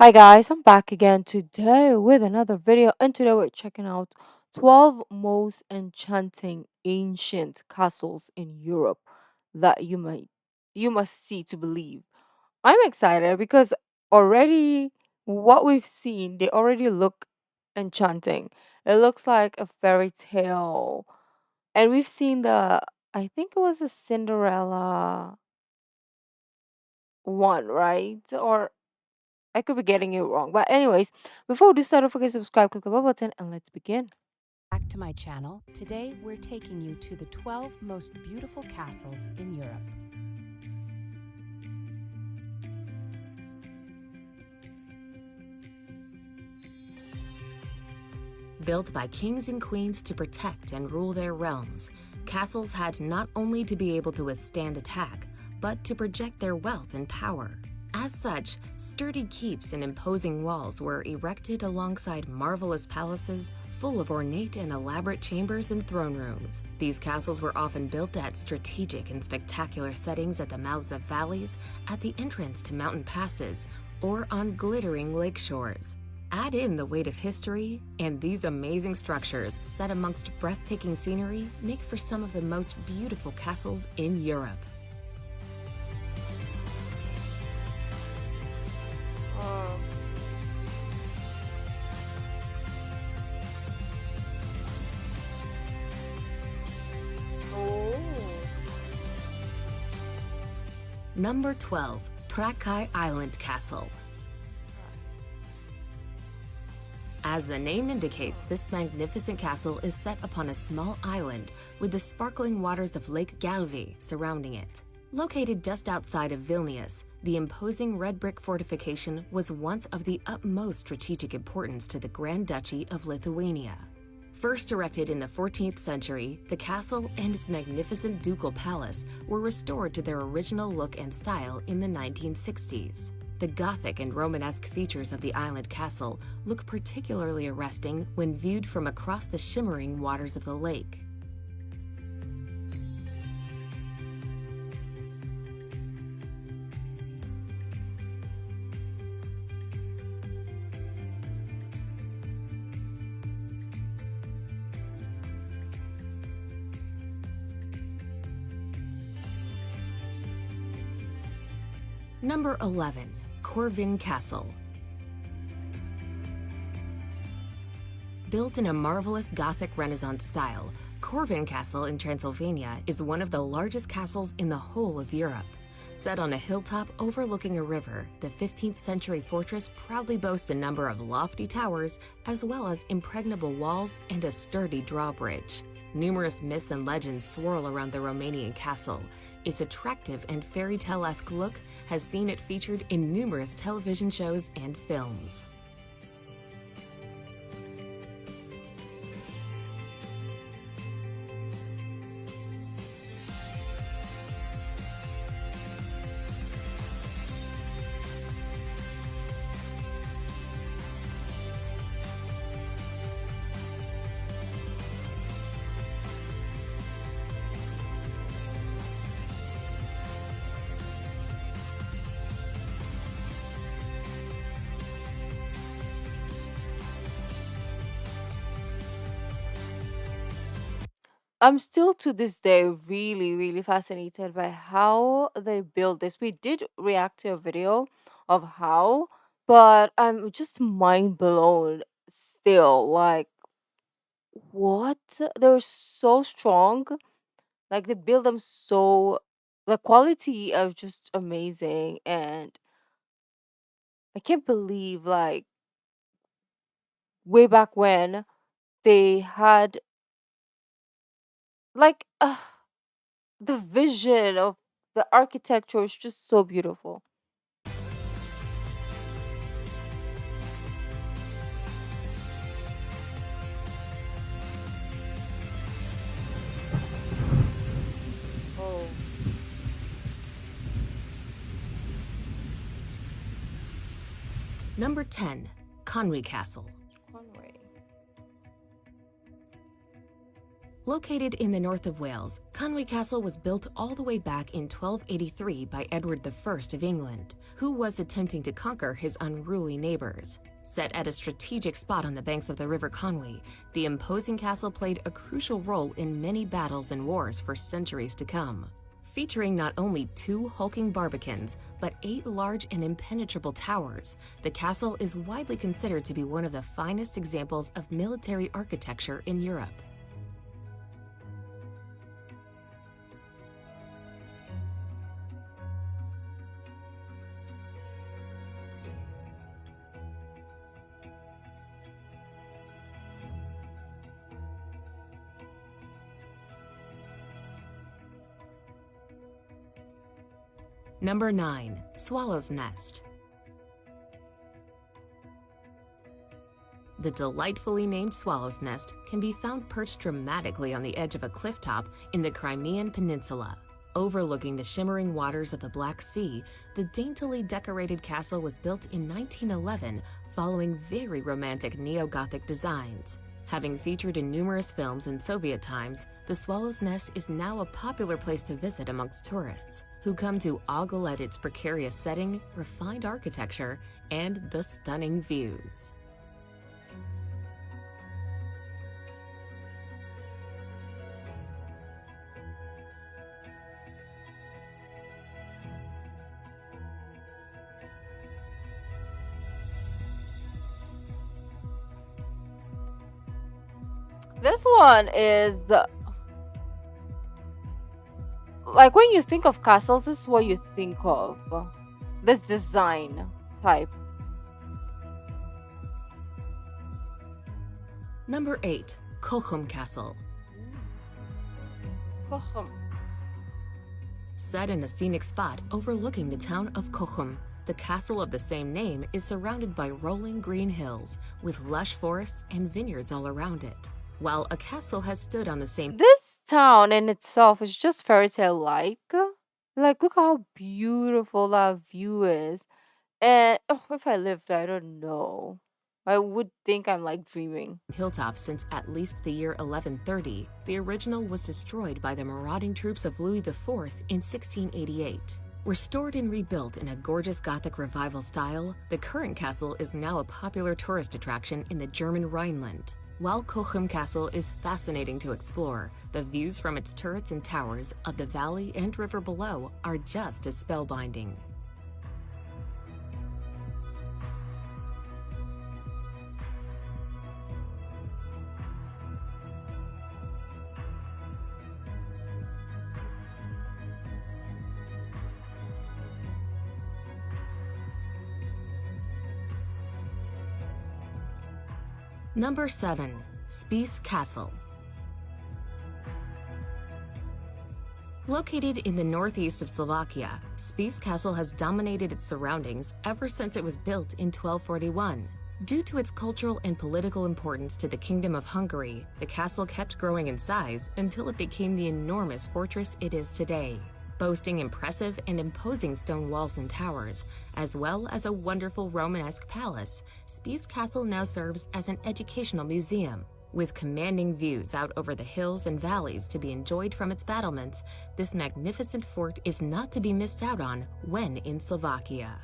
Hi guys, I'm back again today with another video, and today we're checking out 12 most enchanting ancient castles in Europe that you must see to believe. I'm excited because already what we've seen, they already look enchanting. It looks like a fairy tale. And we've seen I think it was a Cinderella one, right? Or I could be getting it wrong. But anyways, before we do start, don't forget to subscribe, click the bell button, and let's begin. Back to my channel. Today we're taking you to the 12 most beautiful castles in Europe. Built by kings and queens to protect and rule their realms, castles had not only to be able to withstand attack, but to project their wealth and power. As such, sturdy keeps and imposing walls were erected alongside marvelous palaces full of ornate and elaborate chambers and throne rooms. These castles were often built at strategic and spectacular settings at the mouths of valleys, at the entrance to mountain passes, or on glittering lake shores. Add in the weight of history, and these amazing structures, set amongst breathtaking scenery, make for some of the most beautiful castles in Europe. Uh, oh. Number 12. Rukaiya Island Castle. As the name indicates, this magnificent castle is set upon a small island with the sparkling waters of Lake Galvi surrounding it. Located just outside of Vilnius, the imposing red brick fortification was once of the utmost strategic importance to the Grand Duchy of Lithuania. First erected in the 14th century, the castle and its magnificent ducal palace were restored to their original look and style in the 1960s. The Gothic and Romanesque features of the island castle look particularly arresting when viewed from across the shimmering waters of the lake. Number 11. Corvin Castle. Built in a marvelous Gothic Renaissance style, Corvin Castle in Transylvania is one of the largest castles in the whole of Europe. Set on a hilltop overlooking a river, the 15th century fortress proudly boasts a number of lofty towers, as well as impregnable walls and a sturdy drawbridge. Numerous myths and legends swirl around the Romanian castle. Its attractive and fairy tale-esque look has seen it featured in numerous television shows and films. I'm still to this day really, really fascinated by how they built this. We did react to a video of how, but I'm just mind blown still. Like, what? They're so strong. Like, they build them so. The quality of just amazing. And I can't believe, like, way back when they had like the vision of the architecture is just so beautiful. Oh, Number 10. Conwy Castle. Conway. Located in the north of Wales, Conwy Castle was built all the way back in 1283 by Edward I of England, who was attempting to conquer his unruly neighbors. Set at a strategic spot on the banks of the River Conwy, the imposing castle played a crucial role in many battles and wars for centuries to come. Featuring not only two hulking barbicans, but 8 large and impenetrable towers, the castle is widely considered to be one of the finest examples of military architecture in Europe. Number 9. Swallow's Nest. The delightfully named Swallow's Nest can be found perched dramatically on the edge of a clifftop in the Crimean Peninsula. Overlooking the shimmering waters of the Black Sea, the daintily decorated castle was built in 1911 following very romantic neo-Gothic designs. Having featured in numerous films in Soviet times, the Swallow's Nest is now a popular place to visit amongst tourists, who come to ogle at its precarious setting, refined architecture, and the stunning views. This one is the like when you think of castles, this is what you think of. This design type. Number 8. Cochem Castle. Cochem. Set in a scenic spot overlooking the town of Cochem, the castle of the same name is surrounded by rolling green hills with lush forests and vineyards all around it. While a castle has stood on the same This town in itself is just fairy tale like. Like, look how beautiful that view is. And oh, if I lived there, I don't know. I would think I'm like dreaming. hilltop since at least the year 1130, the original was destroyed by the marauding troops of Louis IV in 1688. Restored and rebuilt in a gorgeous Gothic revival style, the current castle is now a popular tourist attraction in the German Rhineland. While Cochem Castle is fascinating to explore, the views from its turrets and towers of the valley and river below are just as spellbinding. Number 7. Spiš Castle. Located in the northeast of Slovakia, Spiš Castle has dominated its surroundings ever since it was built in 1241. Due to its cultural and political importance to the Kingdom of Hungary, the castle kept growing in size until it became the enormous fortress it is today. Boasting impressive and imposing stone walls and towers, as well as a wonderful Romanesque palace, Spiš Castle now serves as an educational museum. With commanding views out over the hills and valleys to be enjoyed from its battlements, this magnificent fort is not to be missed out on when in Slovakia.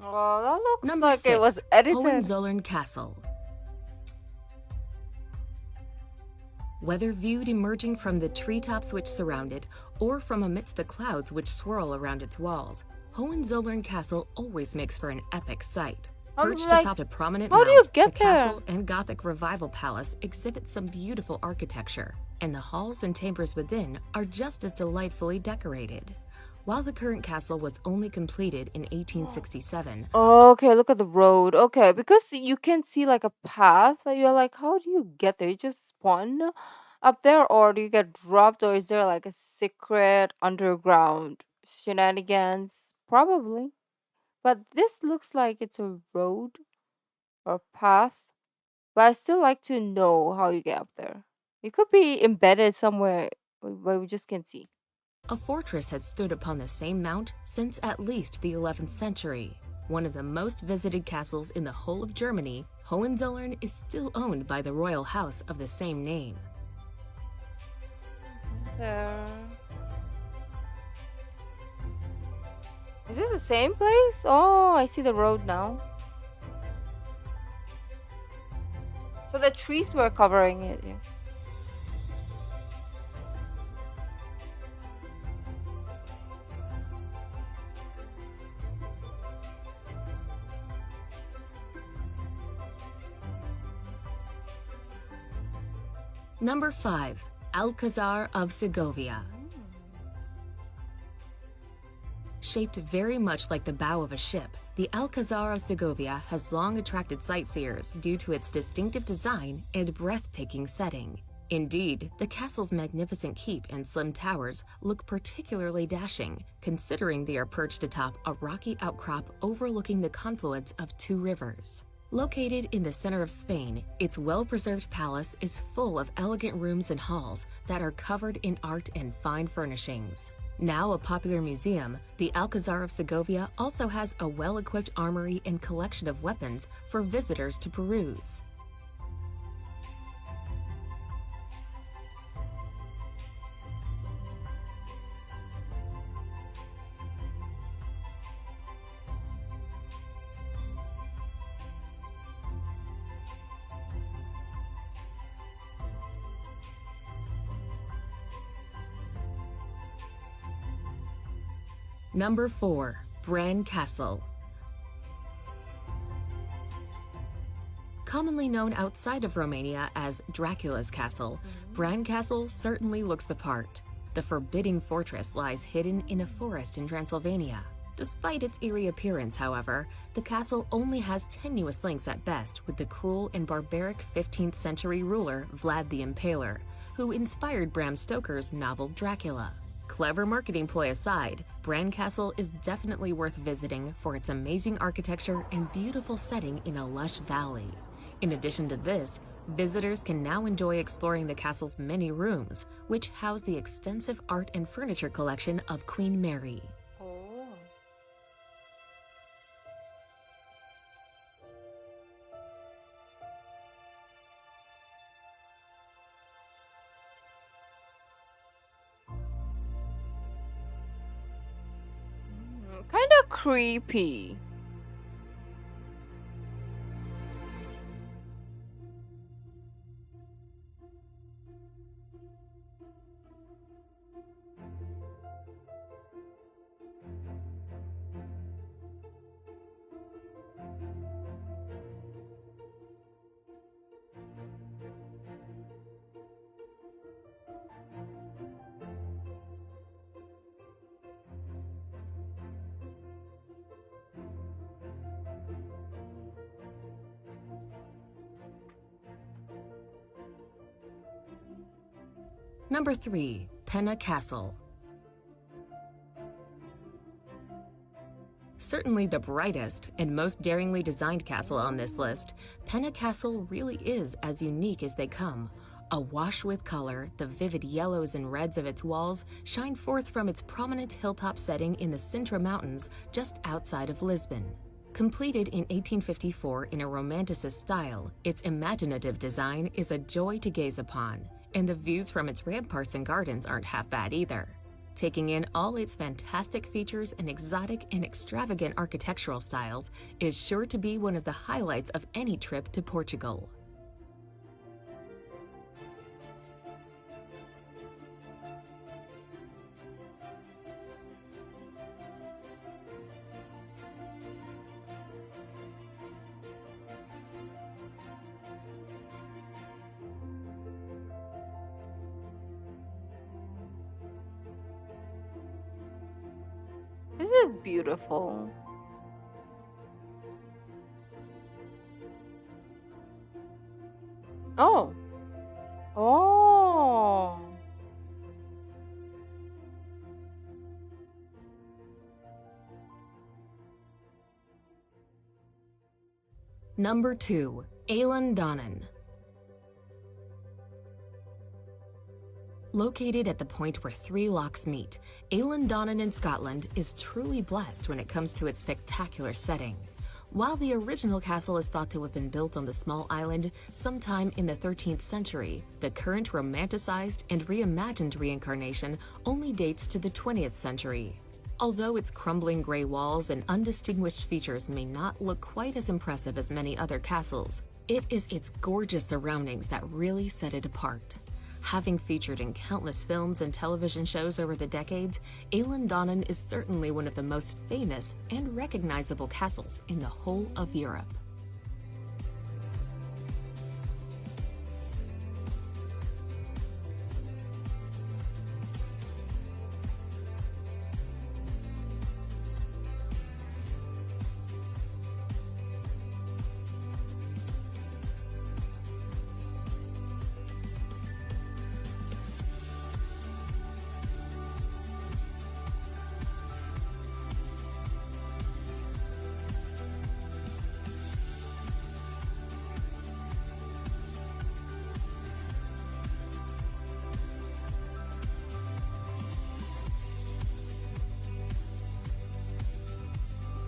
Oh, that looks Number like it was 6. edited. Hohenzollern Castle. Whether viewed emerging from the treetops which surround it, or from amidst the clouds which swirl around its walls, Hohenzollern Castle always makes for an epic sight. I'm Perched like, atop a prominent how mount, do you the get there? castle and Gothic Revival Palace exhibit some beautiful architecture, and the halls and chambers within are just as delightfully decorated. While the current castle was only completed in 1867, Okay, look at the road. Okay, because you can see like a path. And you're like, how do you get there? You just spawn up there, or do you get dropped, or is there like a secret underground shenanigans? Probably. But this looks like it's a road or path. but I still like to know how you get up there. It could be embedded somewhere where we just can't see. A fortress has stood upon the same mount since at least the 11th century. One of the most visited castles in the whole of Germany, Hohenzollern is still owned by the royal house of the same name. There. Is this the same place? Oh, I see the road now. So the trees were covering it. Yeah. Number 5. Alcazar of Segovia. Shaped very much like the bow of a ship, the Alcazar of Segovia has long attracted sightseers due to its distinctive design and breathtaking setting. Indeed, the castle's magnificent keep and slim towers look particularly dashing, considering they are perched atop a rocky outcrop overlooking the confluence of two rivers. Located in the center of Spain, its well-preserved palace is full of elegant rooms and halls that are covered in art and fine furnishings. Now a popular museum, the Alcazar of Segovia also has a well-equipped armory and collection of weapons for visitors to peruse. Number 4. Bran Castle. Commonly known outside of Romania as Dracula's Castle, Bran Castle certainly looks the part. The forbidding fortress lies hidden in a forest in Transylvania. Despite its eerie appearance, however, the castle only has tenuous links at best with the cruel and barbaric 15th century ruler Vlad the Impaler, who inspired Bram Stoker's novel Dracula. Clever marketing ploy aside, Bran Castle is definitely worth visiting for its amazing architecture and beautiful setting in a lush valley. In addition to this, visitors can now enjoy exploring the castle's many rooms, which house the extensive art and furniture collection of Queen Mary. Oh. Kind of creepy. Number 3. Penna Castle. Certainly the brightest and most daringly designed castle on this list, Penna Castle really is as unique as they come. Awash with color, the vivid yellows and reds of its walls shine forth from its prominent hilltop setting in the Sintra Mountains just outside of Lisbon. Completed in 1854 in a Romanticist style, its imaginative design is a joy to gaze upon, and the views from its ramparts and gardens aren't half bad either. Taking in all its fantastic features and exotic and extravagant architectural styles is sure to be one of the highlights of any trip to Portugal. This is beautiful. Oh. Oh. Number 2. Eilean. Located at the point where three locks meet, Eilean in Scotland is truly blessed when it comes to its spectacular setting. While the original castle is thought to have been built on the small island sometime in the 13th century, the current romanticized and reimagined reincarnation only dates to the 20th century. Although its crumbling gray walls and undistinguished features may not look quite as impressive as many other castles, it is its gorgeous surroundings that really set it apart. Having featured in countless films and television shows over the decades, Eilean is certainly one of the most famous and recognizable castles in the whole of Europe.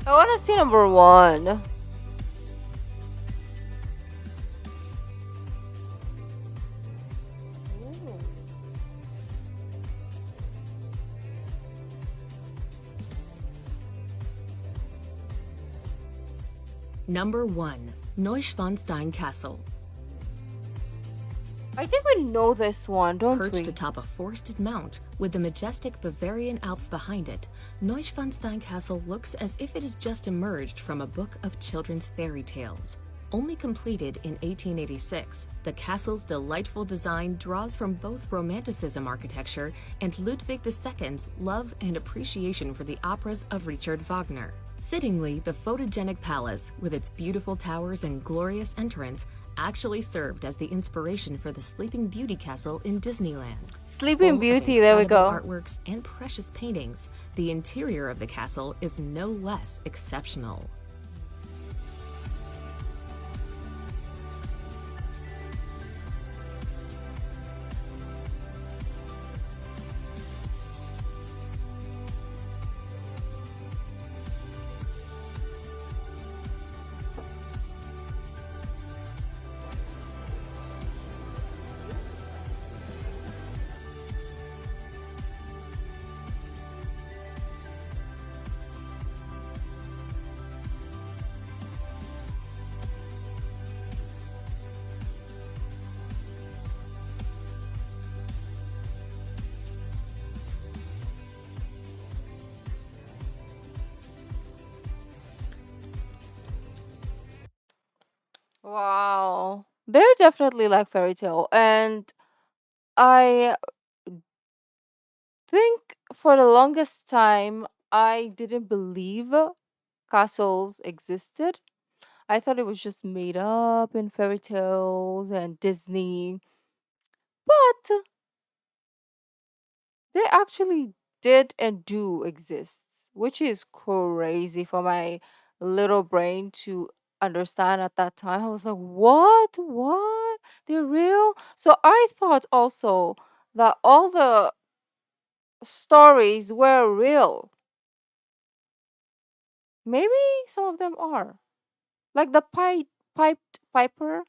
I want to see number one. Ooh. Number 1. Neuschwanstein Castle. I think we know this one, don't we? Perched atop a forested mount with the majestic Bavarian Alps behind it, Neuschwanstein Castle looks as if it has just emerged from a book of children's fairy tales. Only completed in 1886, the castle's delightful design draws from both Romanticism architecture and Ludwig II's love and appreciation for the operas of Richard Wagner. Fittingly, the photogenic palace, with its beautiful towers and glorious entrance, actually served as the inspiration for the Sleeping Beauty castle in Disneyland. Sleeping Full Beauty, of there we incredible go. artworks and precious paintings, the interior of the castle is no less exceptional. Wow. They're definitely like fairy tale. And I think for the longest time, I didn't believe castles existed. I thought it was just made up in fairy tales and Disney. But they actually did and do exist, which is crazy for my little brain to understand at that time. I was like, what? What? They're real? So I thought also that all the stories were real. Maybe some of them are. Like the piped piper,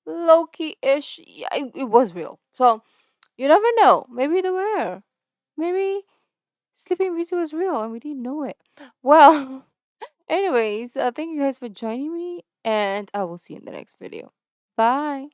Loki ish. Yeah, it was real. So you never know. Maybe they were. Maybe Sleeping Beauty was real and we didn't know it. Well, anyways, thank you guys for joining me, and I will see you in the next video. Bye.